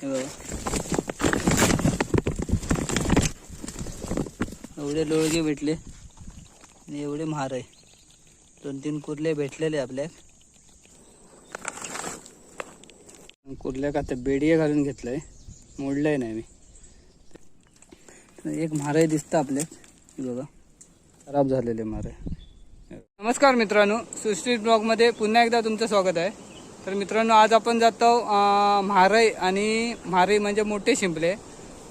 हे बघा एवढे लोळगे भेटले आणि एवढे महार आहे. 2-3 कुर्ले भेटलेले आपल्याक. कुर्ल्याक आता बेडिया घालून घेतलंय, मोडलंय नाही मी. एक महाराई दिसतं आपल्याक, हे बघा खराब झालेले महाराई. नमस्कार मित्रांनो, सृष्टी ब्लॉगमध्ये पुन्हा एकदा तुमचं स्वागत आहे. तर मित्रांनो, आज आपण जातो महाराई. आणि महाराई म्हणजे मोठे शिंपले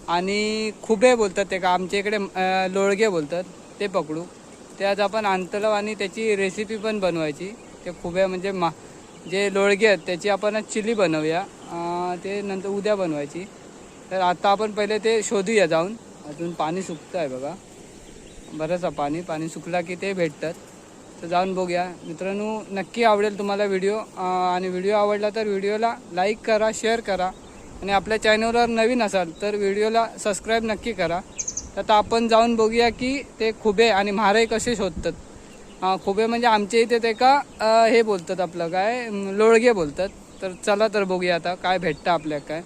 आणि खुबे बोलतात ते का, आमच्या इकडे लोळगे बोलतात, ते पकडू. ते आज आपण आणतलो आणि त्याची रेसिपी पण बनवायची. ते खुबे म्हणजे जे लोळगे आहेत त्याची आपण आज चिली बनवूया, ते नंतर उद्या बनवायची. तर आता आपण पहिले ते शोधूया जाऊन. अजून पाणी सुकतं आहे बघा, बरंच पाणी सुकला की ते भेटतात. तर जाऊन बघूया मित्रांनो. नक्की आवडेल तुम्हाला व्हिडिओ. आणि व्हिडिओ आवडला तर व्हिडिओला लाईक करा, शेअर करा. आणि आपल्या चॅनलवर नवीन असाल तर व्हिडिओला सबस्क्राईब नक्की करा. तर आता आपण जाऊन बघूया की ते खुबे आणि महाराई कसे शोधतात. खुबे म्हणजे आमच्या इथे ते का हे बोलतात, आपलं काय लोळगे बोलतात. तर चला तर बघूया आता काय भेटतं आपल्याला काय.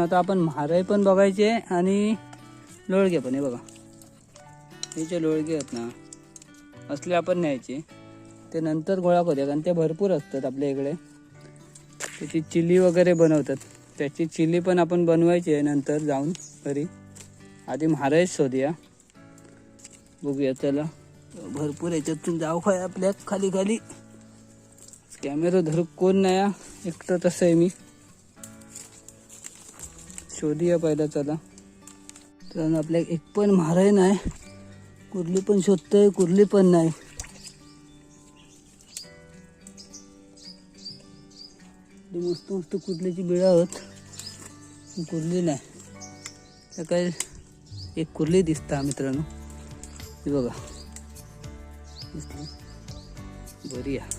आता आपण महाराई पण बघायचे आणि लोळगे पण. हे बघा हे जे लोळगे आहेत ना, असले आपण न्यायचे. ते नंतर गोळा करूया कारण ते भरपूर असतात आपल्या इकडे. त्याची चिली वगैरे बनवतात, त्याची चिली पण आपण बनवायची आहे नंतर जाऊन घरी. आधी महाराई शोधूया, बघूया. चला, भरपूर याच्यातून जाऊ काय आपल्या खाली खाली. कॅमेरा धरू कोण नाही, एकटं तसं आहे मी. शोधूया पहिला. चला, तर आपल्या एक पण महाराई नाही. कुर्ली पण शोधतोय, कुर्ली पण नाही. मस्त मस्त कुर्लीची बिळा होत, कुर्ली नाही. तर काय एक कुर्ली दिसता मित्रांनो, हे बघा दिसली बरी आहे.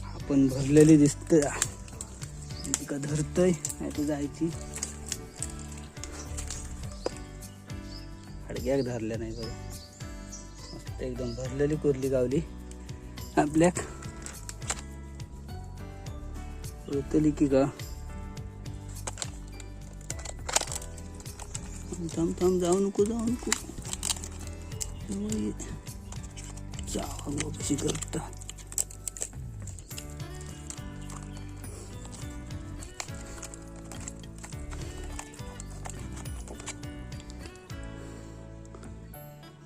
आपण भरलेली दिसतोय का, धरतोय नाही तर जायची. हडग्याक धरल्या नाही बघा, मस्त एकदम भरलेली कुर्ली गावली आपल्याक. उतली की का, थांब जाऊ नको जाऊ कशी करता.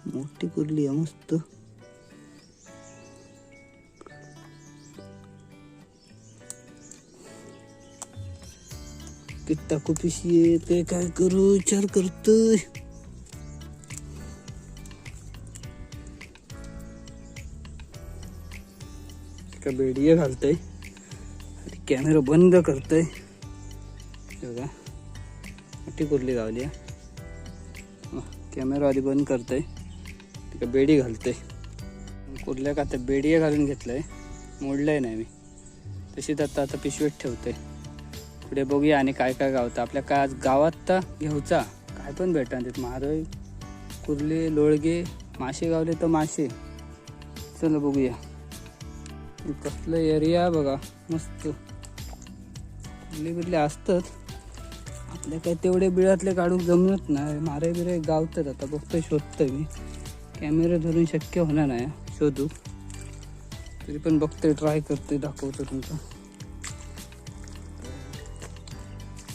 मोठी कुर्ली आहे मस्त. टाकू पिशी ते काय करू विचार करतोय. का बेडिया घालतय आणि कॅमेरा बंद करतोय. बघा मोठी कुर्ली गावली. कॅमेरा आधी बंद करतोय, तिका बेडी घालतोय. कुर्ल्या का आता बेडिया घालून घेतलंय, मोडलंय नाही मी. तशीच आता पिशवीत ठेवतोय. पुढे बघूया आणि काय काय गावतं आपल्या. काय आज गावात तर घेऊचा काय पण भेटतात. महाराई, कुर्ली, लोळगे, मासे गावले तर मासे. चला बघूया कसलं एरिया बघा, मस्त कुर्ली बिर्ली असतात. आपल्या काय तेवढे बिळातले काढून जमत नाही. मारे बिरे गावतात. आता बघतोय, शोधतोय मी. कॅमेरा धरून शक्य होणार नाही शोधू, तरी पण बघतोय, ट्राय करतोय, दाखवतो तुमचं.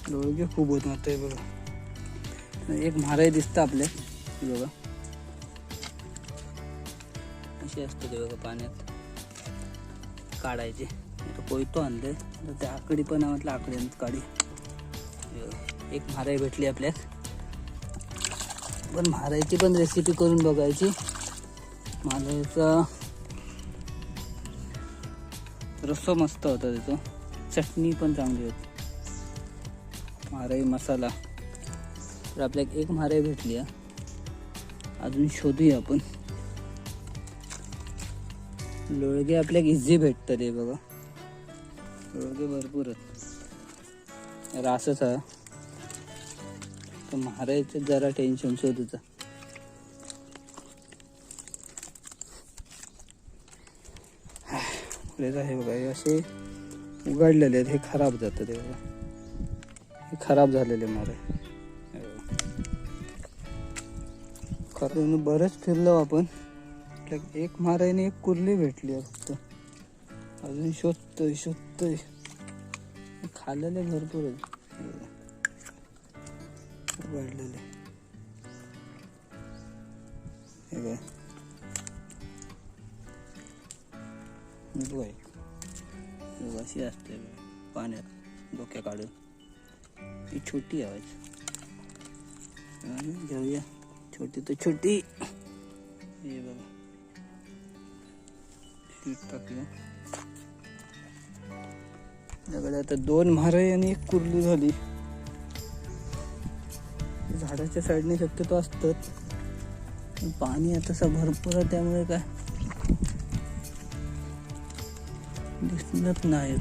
लोळगे खूप होत नव्हते बघा. एक महाराई दिसतं आपल्या, बघा अशी असते ते बघा. पाण्यात काढायचे. कोयतो आणले तर त्या आकडी पण म्हटलं, आकडी काढी. एक महाराई भेटली आपल्यात. पण महाराईची पण रेसिपी करून बघायची. महाराईचा रस्सा मस्त होता, त्याचं चटणी पण चांगली होती. महाराई मसाला तर आपल्याला एक मारे भेटली आहे. अजून शोधूया आपण. लोळगे आपल्याला इझी भेटतात हे बघा. लोळगे भरपूर आहेत. रासच आहे तर मारायचं जरा टेन्शन शोधूचा. हे बघा हे असे उघडलेले आहेत. हे खराब जातात. हे बघा हे खराब झालेले मारे. खरं बरंच फिरलो आपण. एक मारायने एक कुर्ली भेटली आहे फक्त. अजून शोधतोय. खाल्लेले भरपूर आहेत उघडलेले. हे बघ अशी असते पाण्यात डोक्या काढून. ही छोटी आहे. घेऊया छोटी तर छोटी. हे बघा शीट टाकूया. त्याकडे आता 2 म्हारई आणि 1 कुर्ली झाली. झाडाच्या साईडने शक्यतो असतात. पाणी आता भरपूर आहे त्यामुळे काय दिसत नाही.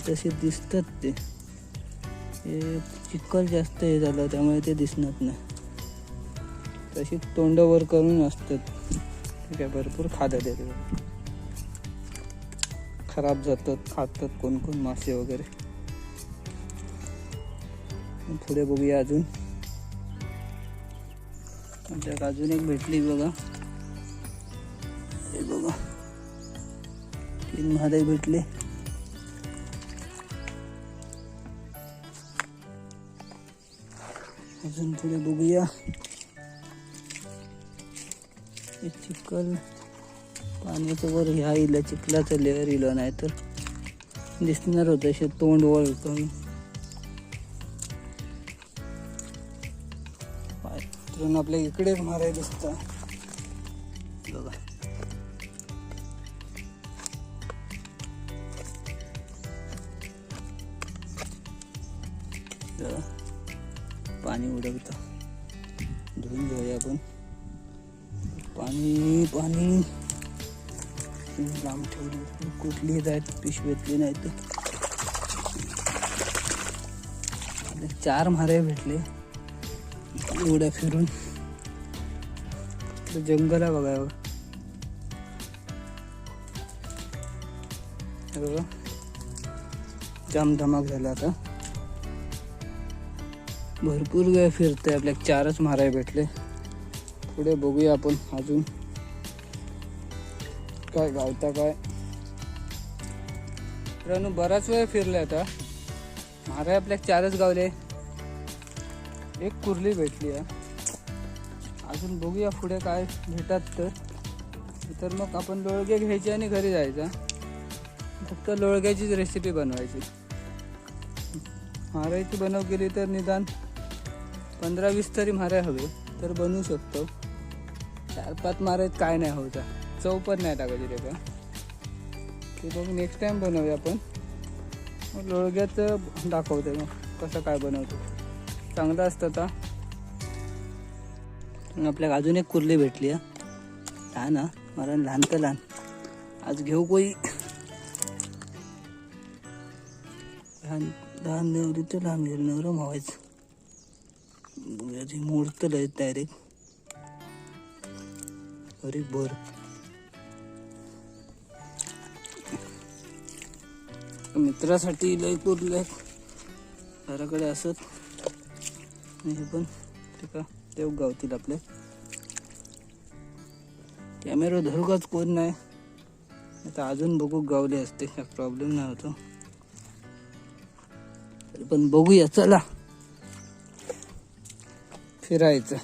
तसे दिसतात ते. चिखल जास्त हे झालं त्यामुळे ते दिसणार नाही. तशी तोंड वर करून असतात. ठीक आहे. भरपूर खाल्लेले ते खराब जातात. खातात कोण मासे वगैरे. पुढे बघूया अजून. आमच्या अजून एक भेटली बघा. हे बघा 3 म्हारई भेटले. अजून पुढे बघूया. चिखल पाण्याचं वर ह्या इला चिखलाचं लेअर इलं नाही तर दिसणार होतं. असे तोंड वर करून. आपल्या इकडे मारायला दिसतं बघा. पाणी उडवतं. धुवून घेऊया आपण. पाणी लांब ठेवली. कुठली जायत पिशवीतली नाही तर. 4 म्हारे भेटले एवढ्या फिरून. जंगल आहे बघा. बघा जाम धमाक झाला. आता भरपूर वेळ फिरतोय. आपल्याला 4च म्हारई भेटले. पुढे बघूया आपण अजून काय गावता काय. मित्रांनो बराच वेळ फिरले. आता म्हारई आपल्याला 4च गावले. 1 कुर्ली भेटली आहे. अजून बघूया पुढे काय भेटतात तर मग आपण लोळगे घ्यायचे आणि घरी जायचं. फक्त लोळग्याचीच रेसिपी बनवायची. म्हारईची बनव केली तर निदान 15-20 तरी म्हारे हवे तर बनवू शकतो. 4-5 म्हारेत काय नाही होता. चव पण नाही टाकायची रे का. ते बघ नेक्स्ट टाइम बनवूया आपण. मग लोळग्याचं दाखवते मग कसं काय बनवतो. चांगलं असतं. आता आपल्याला अजून 1 कुर्ली भेटली आहे. लहान मला लहान तर लहान. आज घेऊ कोई लहान नेवरी तर लहान गेलं. नवरं व्हायचं. मोडतं लय डायरेक्ट. अरे बर मित्रासाठी लय कुर्ले घराकडे असत. हे पण ठीक आहे. तेव गावतील आपले. कॅमेरा धरूकच कोण नाही. आता अजून बघू गावले असते. काय प्रॉब्लेम नाही होतो. पण बघूया चला फिरायचं.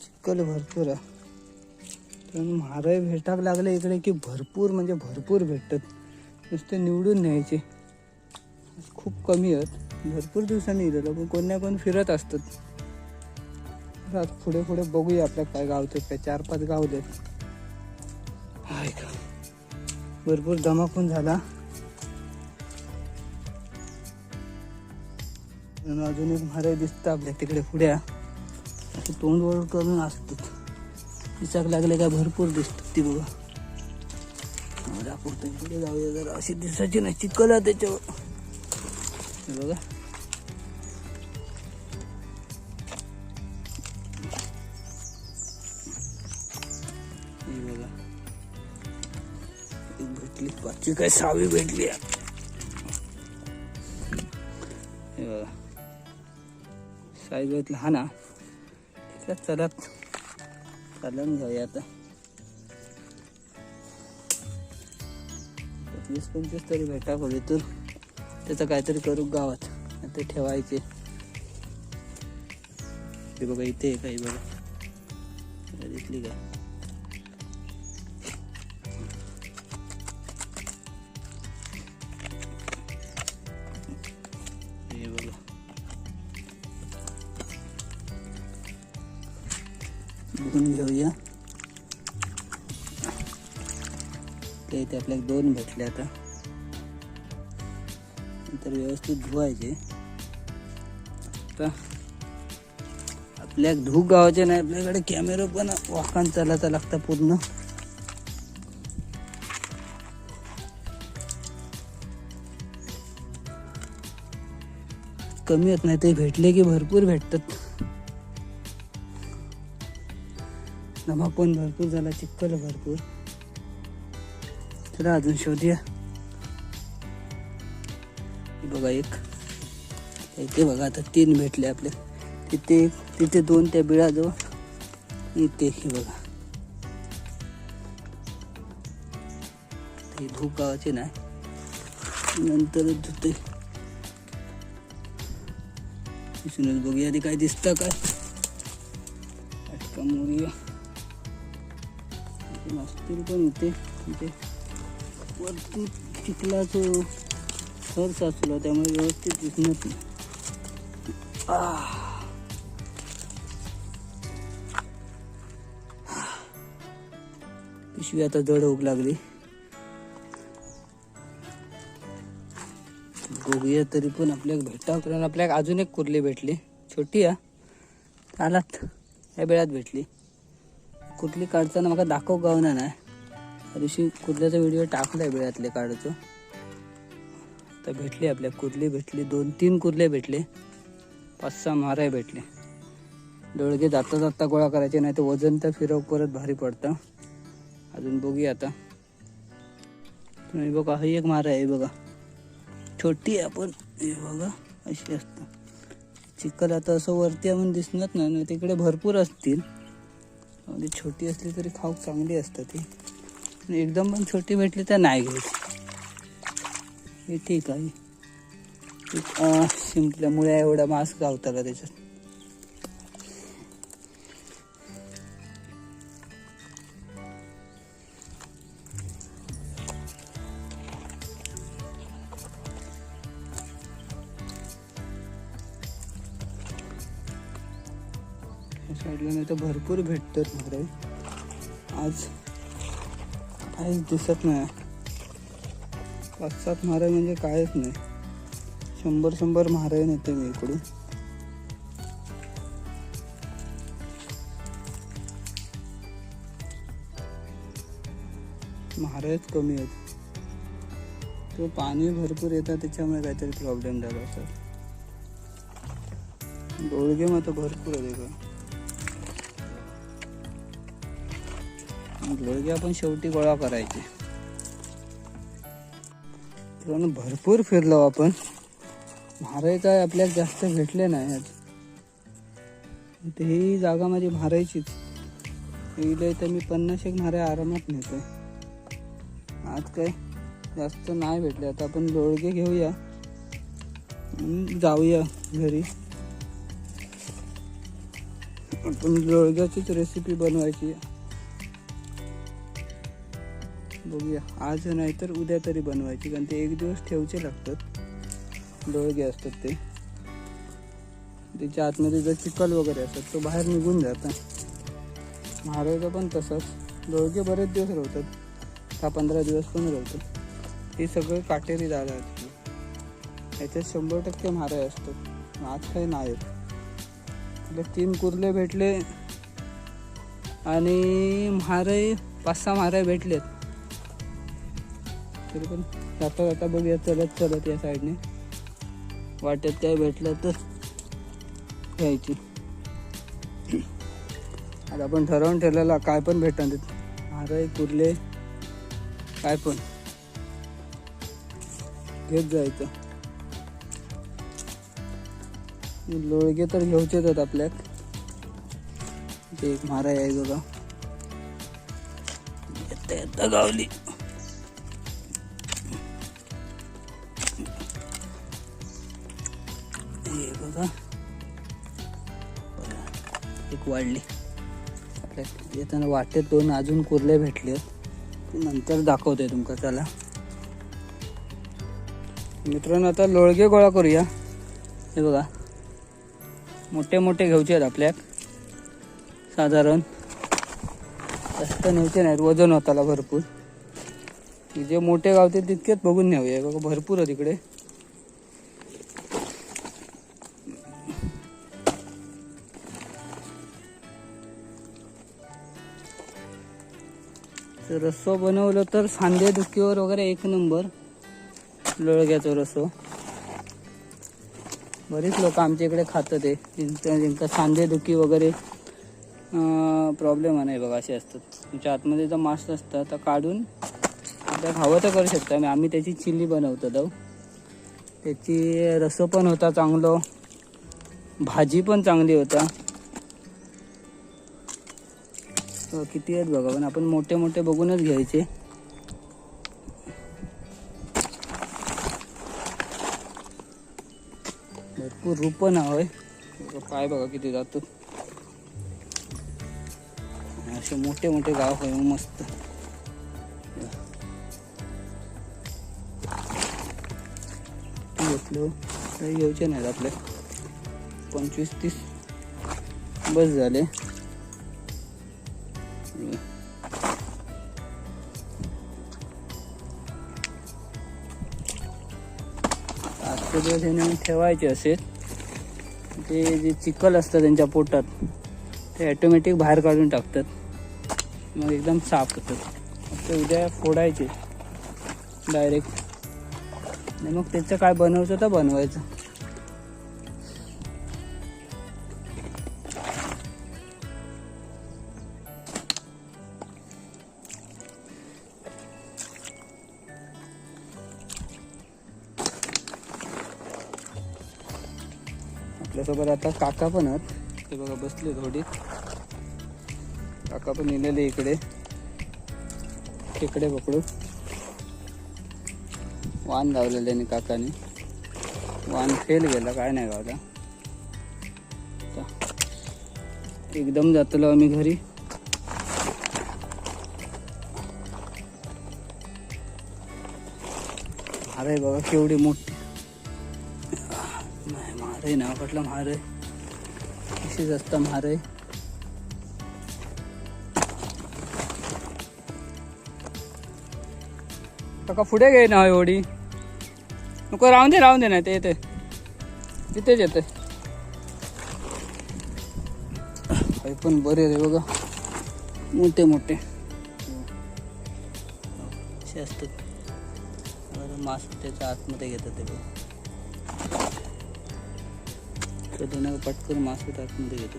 चिखल भरपूर आहे. पण म्हारई भेटाक लागले इकडे की भरपूर म्हणजे भरपूर भेटतात. नुसते निवडून न्यायचे. खूप कमी आहेत. भरपूर दिवसांनी इलेलं पण कोण ना कोण फिरत असतात. पुढे पुढे बघूया आपल्या काय गावतात. काय 4-5 गावलेत. हाय का भरपूर धमाक पण झाला. आणि अजून एक म्हारय दिसतं आपल्या तिकडे पुढे. असं तोंड वळ करून असतात. दिसाक लागले काय भरपूर दिसतात ती बघा. दाखवतो पुढे जाऊया जरा. अशी दिसायची नाही चिखल आहे त्याच्यावर. हे बघा एक भेटली, पाचवी काय 6वी भेटली. हे बघा साईज आहेत लहान. चलत चालून जाऊया आता. 20-25 तरी भेटा तर त्याचं काहीतरी करू गावात. ते ठेवायचे. ते बघा इथे काही बघा दिसली का. हे बघा बघून घेऊया. ते इथे आपल्याला 2 भेटले. आता नंतर व्यवस्थित धुवायचे. आता आपल्या धूक गावाचे नाही. आपल्याकडे कॅमेरा पण वाकान चालायचा लागता पूर्ण. कमी येत नाही. ते भेटले की भरपूर भेटतात. धमाक पण भरपूर झाला. चिखल भरपूर. चला अजून शोधूया. बघा एक इथे बघा आता 3 भेटले आपले. तिथे 2 त्या बिळाजवळ. इथे हे बघा ते धूप गावाचे नाही. नंतर धुते बघूया आधी काय दिसतं काय. अटका मोरूया नसतील पण इथे वरती चिखलाचं सर साचलं त्यामुळे व्यवस्थित दिसणार नाही. पिशवी आता जड होऊ लागली. बघूया तरी पण आपल्याला भेटा. कारण आपल्याला अजून एक कुर्ली भेटली. छोटी आलात या बेळात भेटली. कुर्ली काढताना मला दाखव गावना नाही. त्या दिवशी कुर्ल्याचा व्हिडिओ टाकलाय बेळातले काढायचं. आता भेटली आपल्या कुर्ली भेटली. 2-3 कुर्ले भेटले. 5-6 म्हारय भेटले. डोळगे जाता जाता गोळा करायचे नाही तर वजन तर फिरव परत भारी पडतं. अजून बघूया आता. तुम्ही बघा ही एक म्हार आहे बघा. छोटी आहे पण हे बघा अशी असतं. चिखल आता असं वरती आपण दिसणार नाही. तिकडे भरपूर असतील. म्हणजे छोटी असली तरी खाऊ चांगली असतात ती. एकदम पण छोटी भेटली तर नाही घ्यायची. हे ठीक आहे. शिंपल्यामुळे एवढा मास्क गावता का त्याच्यात. साईडला नाही तर भरपूर भेटतात म्हारे. आज काहीच दिसत नाही. 5-7 म्हारे म्हणजे कायच नाही. 100 म्हारे नेते मी इकडून. म्हारेच कमी आहेत. तो पाणी भरपूर येतं त्याच्यामुळे काहीतरी प्रॉब्लेम झाला असेल. डोळगे मात्र भरपूर आहे का. डोळगे आपण शेवटी गोळा करायचे. भरपूर फिरलो आपण. म्हारे काय आपल्याला जास्त भेटले नाही आज. ही जागा माझी म्हारायचीच. इले तर मी 50-1 म्हारे आरामात नेतोय. आज काय जास्त नाही भेटले. आता आपण डोळगे घेऊया जाऊया घरी. आपण डोळग्याचीच रेसिपी बनवायची. बघूया आज नाही तर उद्या तरी बनवायची. कारण ते 1 दिवस ठेवचे लागतात. डोळगे असतात ते. त्याच्या आतमध्ये जर चिखल वगैरे असतात तो बाहेर निघून जातात. म्हारेचं पण तसंच. डोळगे बरेच दिवस राहतात. 10-15 दिवस पण राहतो. हे सगळे काटेरी झाड आहेत. याच्यात 100% म्हारय असतात. आज काही नाही. 3 कुर्ले भेटले आणि म्हारय 5-6 म्हारय भेटलेत. तरी पण जाता जाता बघूया चलत या साईडने. वाटेत काय भेटलं तर घ्यायची. आता आपण ठरवून ठेवलेला काय पण भेटणार, म्हारय कुर्ले काय पण घेत जायचं. लोळगे तर घेऊचेच आहेत आपल्याक. एक म्हारय आहे बघा, येता गावली. हे बघा एक वाढली. येताना वाटेत 2 अजून कुर्ले भेटले, नंतर दाखवतोय तुमका. चला मित्रांनो, आता लोळगे गोळा करूया. हे बघा मोठे मोठे घ्यायचे आहेत आपल्याक. साधारण जास्त न्यायचे नाहीत, वजन होताला भरपूर. जे मोठे गावते तितकेच बघून न्यावे. बघा भरपूर आहे तिकडे. रस्सो बनवलं तर सांधे दुखीवर वगैरे 1 नंबर लोळग्याचा रस्सो. बरीच लोक आमच्या इकडे खातात ते, ज्यांका सांधे दुखी वगैरे प्रॉब्लेम नाही बघा असे असतात. तुमच्या आतमध्ये जर मांस असतं तर काढून आपल्या खावं तर करू शकता. आम्ही त्याची चिली बनवतो. त्याची रस्सो पण होता चांगलं, भाजी पण चांगली होता. किती आहेत बघा, पण आपण मोठे मोठे बघूनच घ्यायचे. भरपूर रूप पण आहे. पाय बघा किती जातो. असे मोठे मोठे गाव आहे मस्त. घेतलो काही घ्यायचे नाहीत आपल्या. 25-30 बस झाले. आजचे दिवस ह्याने ठेवायचे असेल. ते जे चिखल असतं त्यांच्या पोटात ते ऑटोमॅटिक बाहेर काढून टाकतात. मग एकदम साफ होतात. ते उद्या फोडायचे डायरेक्ट. आणि मग त्याचं काय बनवायचं तर बनवायचं. आपल्यासोबत आता काका पण आहेत. ते बघा बसले थोडी. काका पण नेलेले इकडे खेकडे पकडू. वान लावलेले आणि काकाने. वान फेल गेला, काय नाही गावला. एकदम जातलो आम्ही घरी. अरे बघा केवढी मोठी. मारे नाव म्हटलं मारे अशीच असतं मारे. का पुढे घे ना एवढी नको. राहून दे ना. ते येते तिथेच येते. काही पण बरे रे बघा मोठे मोठे असे असतात. मास त्याच्या आतमध्ये घेतात ते बघा. पटकन मासूत आतमध्ये घेतो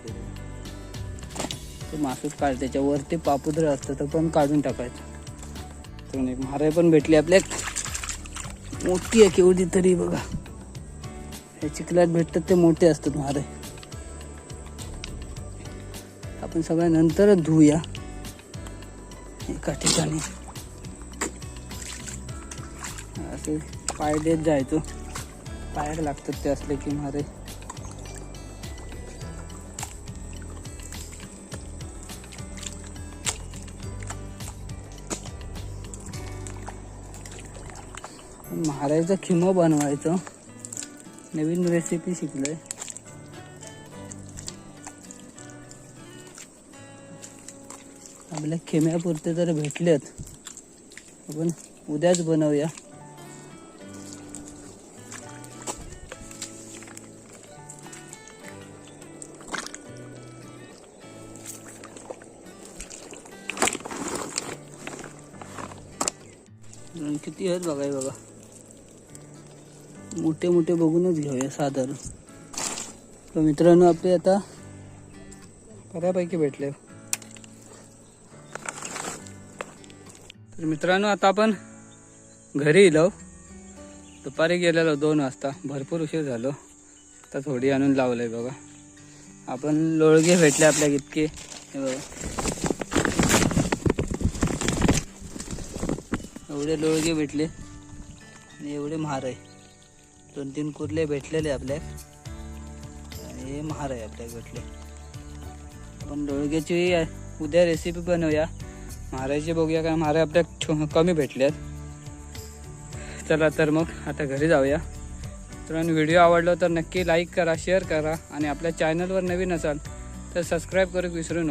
ते मासूत काढ. त्याच्यावरती पापुद्र असतं तर पण काढून टाकायचं. तर एक म्हारय पण भेटली आपल्या. मोठी आहे केवढी तरी बघा. हे चिखलात भेटतात ते मोठे असतात म्हारय. आपण सगळ्या नंतरच धुऊया एका ठिकाणी. असे पाय देत जायचो. पायाला लागतात ते असले की म्हारय. म्हारायचं खिमं बनवायचं नवीन रेसिपी शिकलोय. आपल्या खिम्यापुरते जर भेटलेत आपण उद्याच बनवूया. किती आहेत बघा, हे बघा मोठे मोठे बघूनच घेऊया साधारण. तर मित्रांनो आपले आता बऱ्यापैकी भेटले. तर मित्रांनो आता आपण घरी येलो. दुपारी गेलेलो 2 वाजता, भरपूर उशीर झालो. आता थोडी आणून लावलंय बघा. आपण लोळगे भेटले आपल्या इतके, हे बघा एवढे लोळगे भेटले आणि एवढे महार आहे. 2-3 कुर्ले भेटलेले आपल्या, आणि हे महार आहे आपल्याला भेटले. आपण लोळग्याची उद्या रेसिपी बनवूया. महारायची बघूया, काय महाराय आपल्या कमी भेटल्यात. चला तर मग आता घरी जाऊया. तर व्हिडिओ आवडला तर नक्की लाईक करा, शेअर करा, आणि आपल्या चॅनलवर नवीन असाल तर सबस्क्राईब करू विसरू नका.